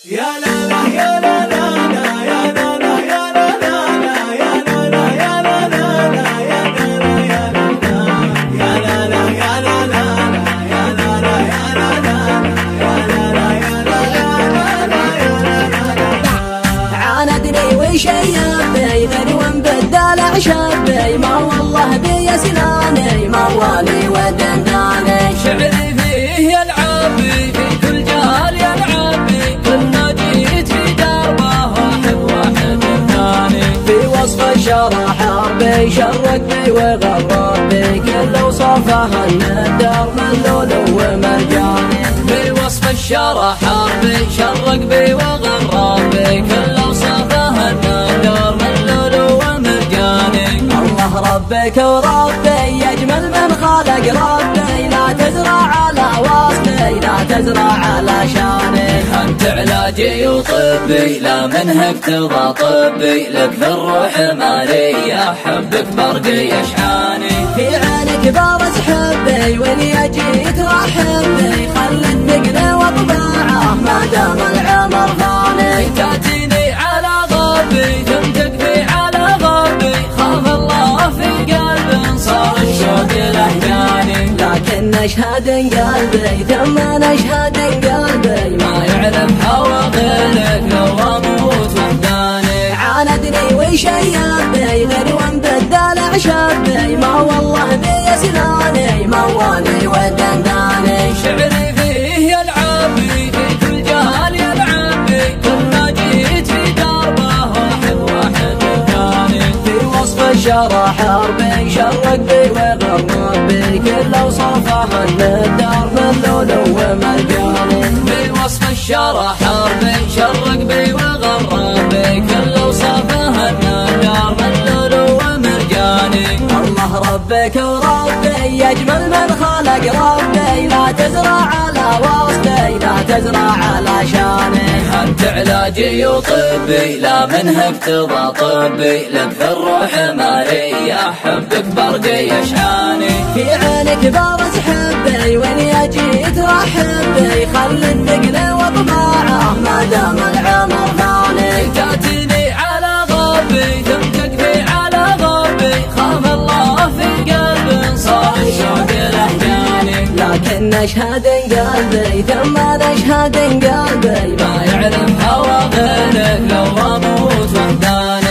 يا لا لا يا لا لا لا يا لا لا يا لا لا لا يا لا لا يا لا لا لا يا لا لا يا لا يا لا لا يا لا لا يا لا لا يا لا لا يا لا لا يا لا لا. عاندني وشيبي غني ومبدل شبي ما والله بي سناني موالي ودنداني شعري فيه يلعبي في كل جال يلعبي كنا جيت في دربه واحد ثاني في وصف الشرع حربي شرق بي وغرب بي كل وصفه الندر ملول ومرجاني في وصف الشرع حربي شرق بي وغرب بي كل وصفه الندر ملول ومرجاني. الله ربك وربي أجمل من خلق ربي لا تزرع على وصفي لا تزرع على شاني أنت علاجي وطبي لا منهك تضى طبي لك في الروح مالي أحبك برقي أشحاني في عينك بارز حبي ولي أجيت رحبي خلي الثقل وطباعه ما دام العمر فاني تاتيني على غربي تمتك في على غربي خاف الله في قلب صار الشوق لهجاني لكن نشهد قلبي ثم نشهد قلبي ما يعلم هوى غيرك لو اموت وحداني. عاندني وشيبي غير ومبدل شبي ما والله بي سناني موالي ودنداني شعري فيه يلعبي في كل جال يلعبي كنا جيت في دربه واحد ثاني في وصف الشرع حربي شرق بي وغرب بي كل وصفه الندر ملول ومرجاني في وصف الشرع حربي شرق بي وغرب بي كل وصفه الندر ملول ومرجاني. الله ربك وربي أجمل من خلق ربي لا تزرع على وصفي لا تزرع على شاني أنت علاجي وطبي لا منهك تضى طبي لك في الروح مالي أحبك برقي أشحاني في عينك بارز حبي ولي أجيت رحبي خلي الثقل وطباعه ما دام العمر فاني تاتيني على غربي تمتك في على غربي خاف الله في قلب صار الشوق لهجاني لكن نشهد قلبي ثم نشهد قلبي ما يعلم هوى غيرك لو اموت وحداني.